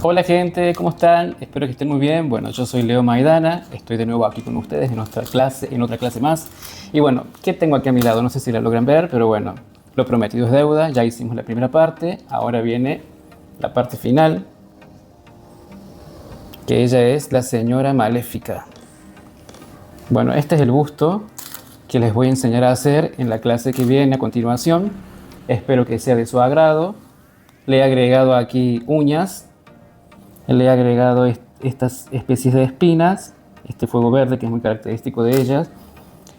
Hola gente, ¿cómo están? Espero que estén muy bien. Bueno, yo soy Leo Maidana, estoy de nuevo aquí con ustedes en nuestra clase, en otra clase más. Y bueno, ¿qué tengo aquí a mi lado? No sé si la logran ver, pero bueno, lo prometido es deuda. Ya hicimos la primera parte, ahora viene la parte final, que ella es la señora Maléfica. Bueno, este es el busto que les voy a enseñar a hacer en la clase que viene a continuación. Espero que sea de su agrado. Le he agregado aquí uñas. Le he agregado estas especies de espinas, este fuego verde que es muy característico de ellas.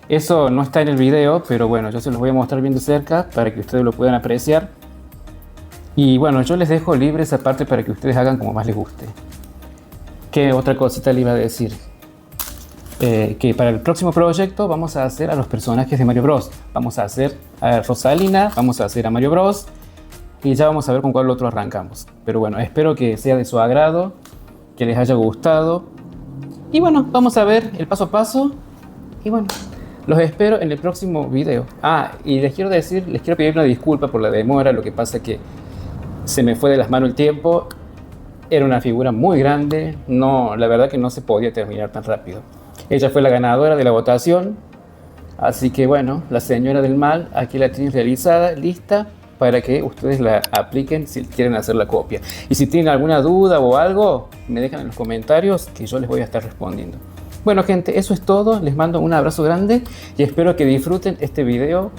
Eso no está en el video, pero bueno, yo se los voy a mostrar bien de cerca para que ustedes lo puedan apreciar. Y bueno, yo les dejo libre esa parte para que ustedes hagan como más les guste. ¿Qué otra cosita le iba a decir? Que para el próximo proyecto vamos a hacer a los personajes de Mario Bros. Vamos a hacer a Rosalina, vamos a hacer a Mario Bros. Y ya vamos a ver con cuál otro arrancamos. Pero bueno, espero que sea de su agrado, que les haya gustado. Y bueno, vamos a ver el paso a paso. Y bueno, los espero en el próximo video. Y les quiero pedir una disculpa por la demora. Lo que pasa es que se me fue de las manos el tiempo. Era una figura muy grande. No, la verdad que no se podía terminar tan rápido. Ella fue la ganadora de la votación. Así que bueno, la señora del mal aquí la tienen realizada, lista para que ustedes la apliquen si quieren hacer la copia. Y si tienen alguna duda o algo, me dejan en los comentarios que yo les voy a estar respondiendo. Bueno gente, eso es todo. Les mando un abrazo grande y espero que disfruten este video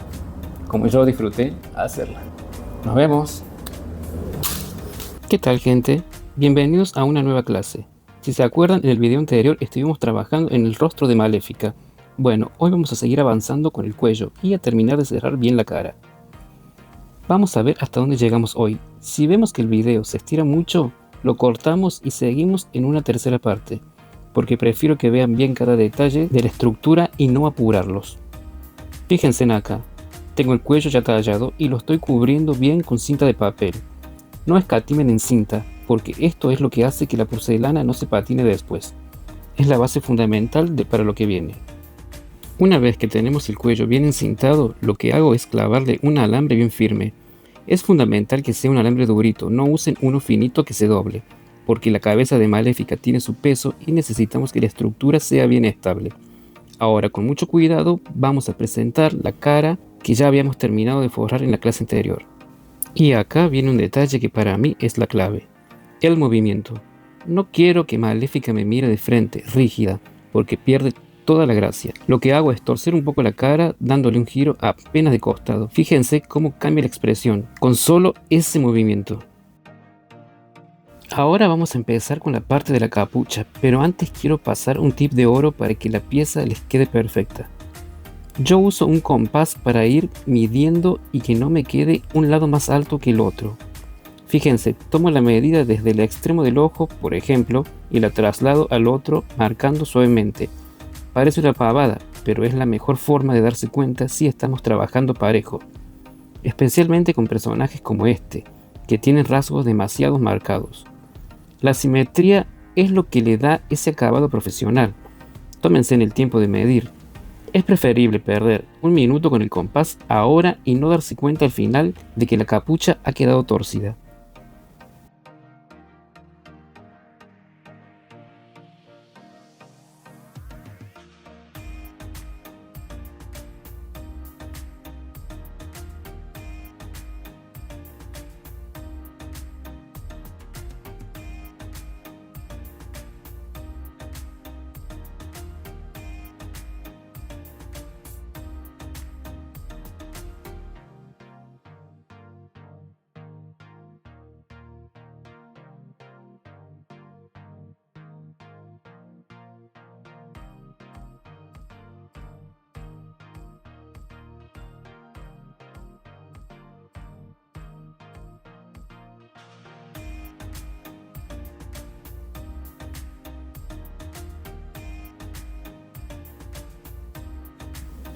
como yo disfruté hacerla. Nos vemos. ¿Qué tal gente? Bienvenidos a una nueva clase. Si se acuerdan, en el video anterior estuvimos trabajando en el rostro de Maléfica. Bueno, hoy vamos a seguir avanzando con el cuello y a terminar de cerrar bien la cara. Vamos a ver hasta dónde llegamos hoy. Si vemos que el video se estira mucho, lo cortamos y seguimos en una tercera parte, porque prefiero que vean bien cada detalle de la estructura y no apurarlos. Fíjense en acá, tengo el cuello ya tallado y lo estoy cubriendo bien con cinta de papel. No escatimen en cinta, porque esto es lo que hace que la porcelana no se patine después. Es la base fundamental para lo que viene. Una vez que tenemos el cuello bien encintado, lo que hago es clavarle un alambre bien firme. Es fundamental que sea un alambre durito, no usen uno finito que se doble, porque la cabeza de Maléfica tiene su peso y necesitamos que la estructura sea bien estable. Ahora, con mucho cuidado, vamos a presentar la cara que ya habíamos terminado de forrar en la clase anterior. Y acá viene un detalle que para mí es la clave: el movimiento. No quiero que Maléfica me mire de frente, rígida, porque pierde toda la gracia. Lo que hago es torcer un poco la cara dándole un giro apenas de costado. Fíjense cómo cambia la expresión con solo ese movimiento. Ahora vamos a empezar con la parte de la capucha, pero antes quiero pasar un tip de oro para que la pieza les quede perfecta. Yo uso un compás para ir midiendo y que no me quede un lado más alto que el otro. Fíjense, tomo la medida desde el extremo del ojo, por ejemplo, y la traslado al otro marcando suavemente. Parece una pavada, pero es la mejor forma de darse cuenta si estamos trabajando parejo, especialmente con personajes como este, que tienen rasgos demasiado marcados. La simetría es lo que le da ese acabado profesional. Tómense en el tiempo de medir. Es preferible perder un minuto con el compás ahora y no darse cuenta al final de que la capucha ha quedado torcida.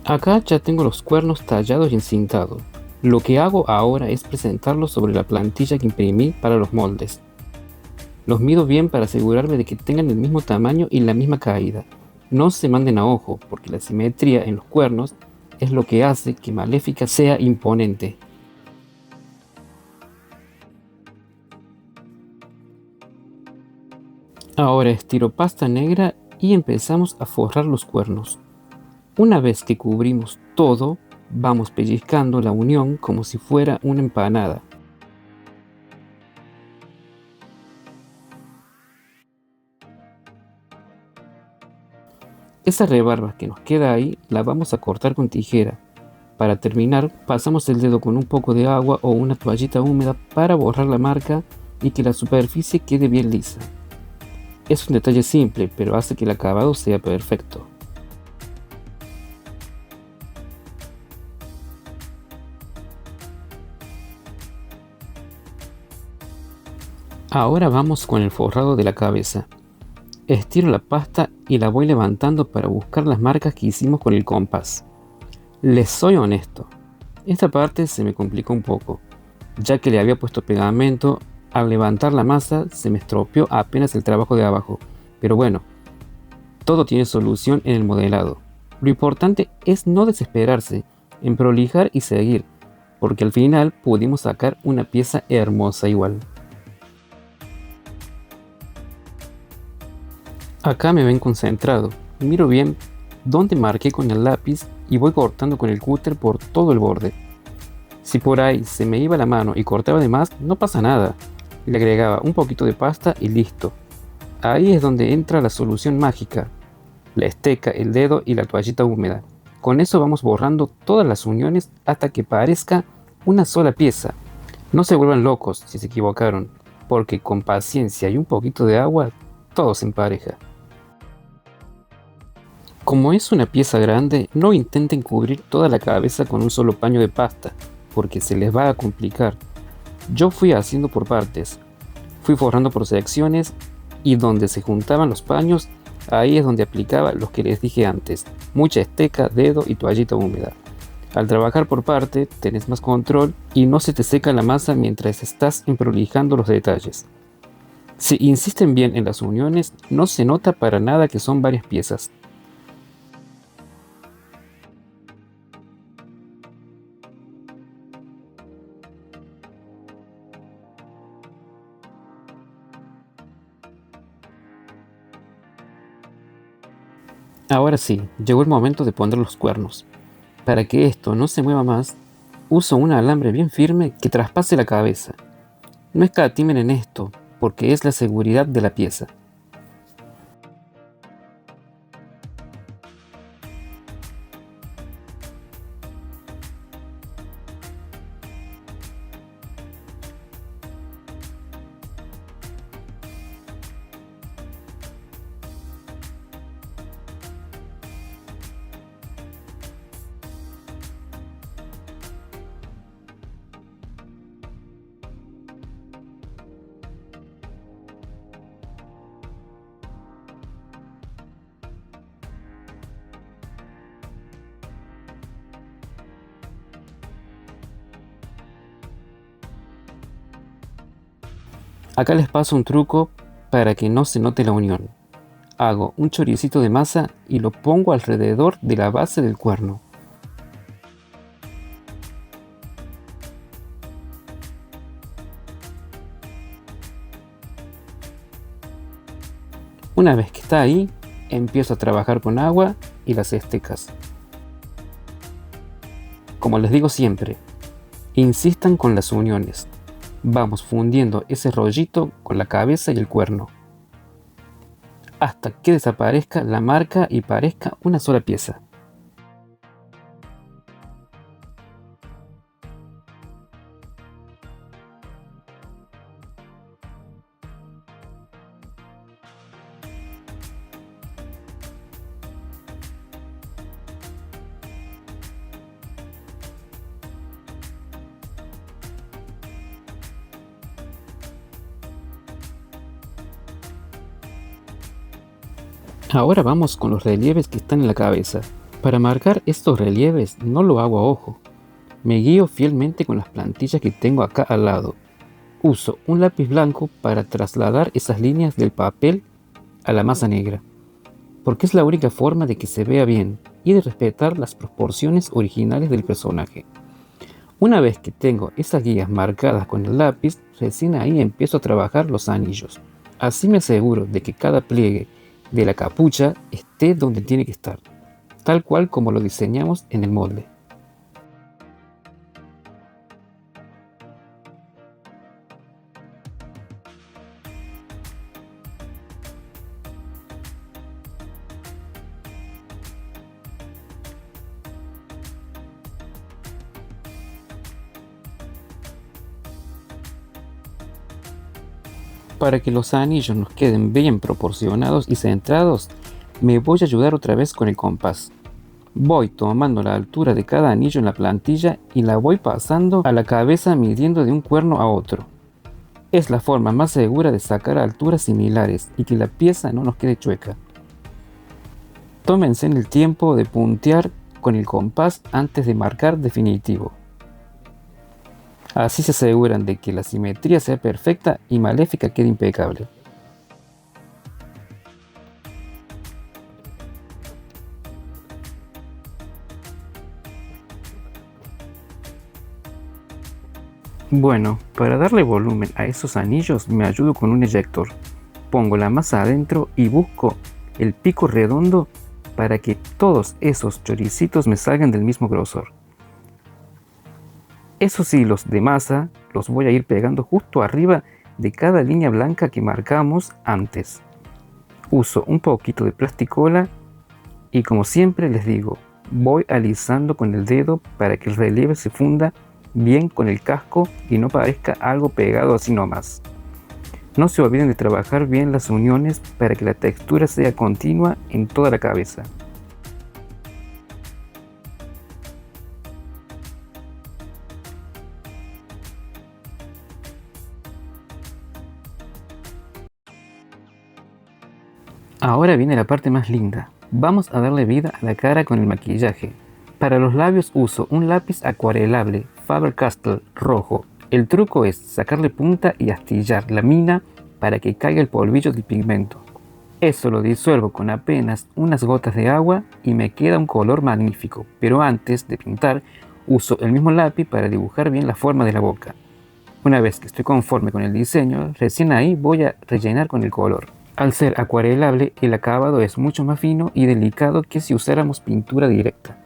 Acá ya tengo los cuernos tallados y encintados. Lo que hago ahora es presentarlos sobre la plantilla que imprimí para los moldes. Los mido bien para asegurarme de que tengan el mismo tamaño y la misma caída. No se manden a ojo, porque la simetría en los cuernos es lo que hace que Maléfica sea imponente. Ahora estiro pasta negra y empezamos a forrar los cuernos. Una vez que cubrimos todo, vamos pellizcando la unión como si fuera una empanada. Esa rebarba que nos queda ahí la vamos a cortar con tijera. Para terminar, pasamos el dedo con un poco de agua o una toallita húmeda para borrar la marca y que la superficie quede bien lisa. Es un detalle simple, pero hace que el acabado sea perfecto. Ahora vamos con el forrado de la cabeza. Estiro la pasta y la voy levantando para buscar las marcas que hicimos con el compás. Les soy honesto, esta parte se me complicó un poco, ya que le había puesto pegamento. Al levantar la masa se me estropeó apenas el trabajo de abajo, pero bueno, todo tiene solución en el modelado. Lo importante es no desesperarse, en prolijar y seguir, porque al final pudimos sacar una pieza hermosa igual. Acá me ven concentrado, miro bien dónde marqué con el lápiz y voy cortando con el cúter por todo el borde. Si por ahí se me iba la mano y cortaba de más, no pasa nada. Le agregaba un poquito de pasta y listo. Ahí es donde entra la solución mágica: la esteca, el dedo y la toallita húmeda. Con eso vamos borrando todas las uniones hasta que parezca una sola pieza. No se vuelvan locos si se equivocaron, porque con paciencia y un poquito de agua, todo se empareja. Como es una pieza grande, no intenten cubrir toda la cabeza con un solo paño de pasta, porque se les va a complicar. Yo fui haciendo por partes, fui forrando por secciones y donde se juntaban los paños, ahí es donde aplicaba los que les dije antes: mucha esteca, dedo y toallita húmeda. Al trabajar por parte, tenés más control y no se te seca la masa mientras estás emprolijando los detalles. Si insisten bien en las uniones, no se nota para nada que son varias piezas. Ahora sí, llegó el momento de poner los cuernos. Para que esto no se mueva más, uso un alambre bien firme que traspase la cabeza. No escatimen en esto, porque es la seguridad de la pieza. Acá les paso un truco para que no se note la unión. Hago un choricito de masa y lo pongo alrededor de la base del cuerno. Una vez que está ahí, empiezo a trabajar con agua y las estecas. Como les digo siempre, insistan con las uniones. Vamos fundiendo ese rollito con la cabeza y el cuerno, hasta que desaparezca la marca y parezca una sola pieza. Ahora vamos con los relieves que están en la cabeza. Para marcar estos relieves no lo hago a ojo. Me guío fielmente con las plantillas que tengo acá al lado. Uso un lápiz blanco para trasladar esas líneas del papel a la masa negra, porque es la única forma de que se vea bien y de respetar las proporciones originales del personaje. Una vez que tengo esas guías marcadas con el lápiz, recién ahí empiezo a trabajar los anillos. Así me aseguro de que cada pliegue de la capucha esté donde tiene que estar, tal cual como lo diseñamos en el molde. Para que los anillos nos queden bien proporcionados y centrados, me voy a ayudar otra vez con el compás. Voy tomando la altura de cada anillo en la plantilla y la voy pasando a la cabeza midiendo de un cuerno a otro. Es la forma más segura de sacar alturas similares y que la pieza no nos quede chueca. Tómense el tiempo de puntear con el compás antes de marcar definitivo. Así se aseguran de que la simetría sea perfecta y Maléfica quede impecable. Bueno, para darle volumen a esos anillos me ayudo con un eyector. Pongo la masa adentro y busco el pico redondo para que todos esos choricitos me salgan del mismo grosor. Esos hilos de masa los voy a ir pegando justo arriba de cada línea blanca que marcamos antes. Uso un poquito de plasticola y, como siempre les digo, voy alisando con el dedo para que el relieve se funda bien con el casco y no parezca algo pegado así nomás. No se olviden de trabajar bien las uniones para que la textura sea continua en toda la cabeza. Ahora viene la parte más linda. Vamos a darle vida a la cara con el maquillaje. Para los labios uso un lápiz acuarelable Faber-Castell rojo. El truco es sacarle punta y astillar la mina para que caiga el polvillo del pigmento. Eso lo disuelvo con apenas unas gotas de agua y me queda un color magnífico, pero antes de pintar uso el mismo lápiz para dibujar bien la forma de la boca. Una vez que estoy conforme con el diseño, recién ahí voy a rellenar con el color. Al ser acuarelable, el acabado es mucho más fino y delicado que si usáramos pintura directa.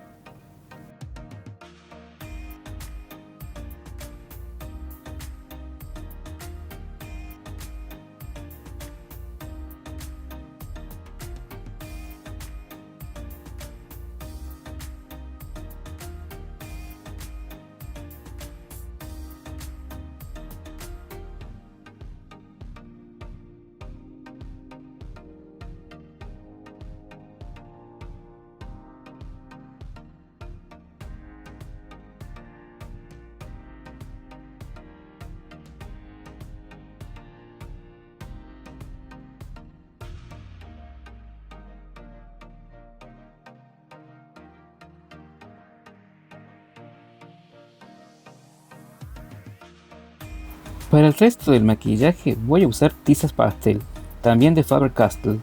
Para el resto del maquillaje voy a usar tizas pastel, también de Faber-Castell.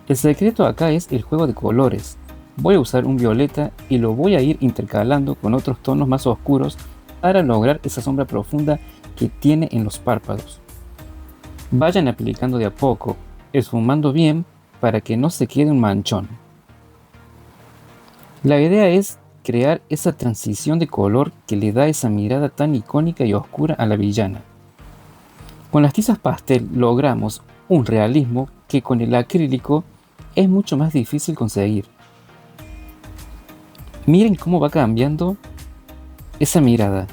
El secreto acá es el juego de colores. Voy a usar un violeta y lo voy a ir intercalando con otros tonos más oscuros para lograr esa sombra profunda que tiene en los párpados. Vayan aplicando de a poco, esfumando bien para que no se quede un manchón. La idea es crear esa transición de color que le da esa mirada tan icónica y oscura a la villana. Con las tizas pastel logramos un realismo que con el acrílico es mucho más difícil conseguir. Miren cómo va cambiando esa mirada.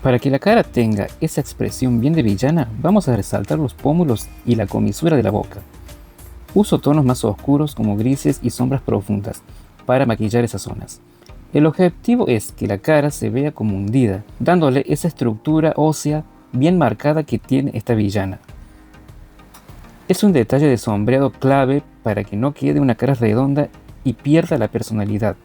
Para que la cara tenga esa expresión bien de villana, vamos a resaltar los pómulos y la comisura de la boca. Uso tonos más oscuros como grises y sombras profundas para maquillar esas zonas. El objetivo es que la cara se vea como hundida, dándole esa estructura ósea bien marcada que tiene esta villana. Es un detalle de sombreado clave para que no quede una cara redonda y pierda la personalidad.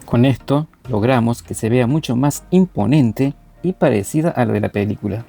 Con esto logramos que se vea mucho más imponente y parecida a la de la película.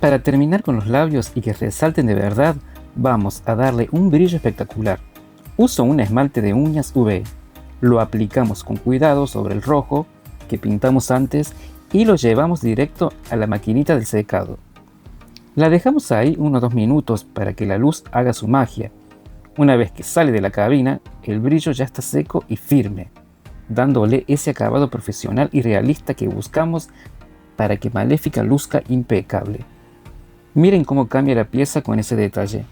Para terminar con los labios y que resalten de verdad, vamos a darle un brillo espectacular. Uso un esmalte de uñas UV. Lo aplicamos con cuidado sobre el rojo que pintamos antes y lo llevamos directo a la maquinita del secado. La dejamos ahí unos 2 minutos para que la luz haga su magia. Una vez que sale de la cabina, el brillo ya está seco y firme, dándole ese acabado profesional y realista que buscamos para que Maléfica luzca impecable. Miren cómo cambia la pieza con ese detalle.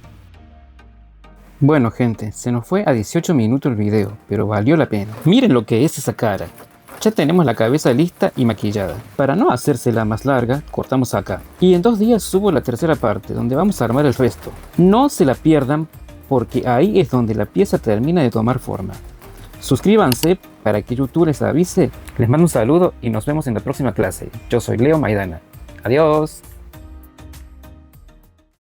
Bueno gente, se nos fue a 18 minutos el video, pero valió la pena. Miren lo que es esa cara. Ya tenemos la cabeza lista y maquillada. Para no hacérsela más larga, cortamos acá. Y en 2 días subo la tercera parte, donde vamos a armar el resto. No se la pierdan, porque ahí es donde la pieza termina de tomar forma. Suscríbanse para que YouTube les avise. Les mando un saludo y nos vemos en la próxima clase. Yo soy Leo Maidana. Adiós.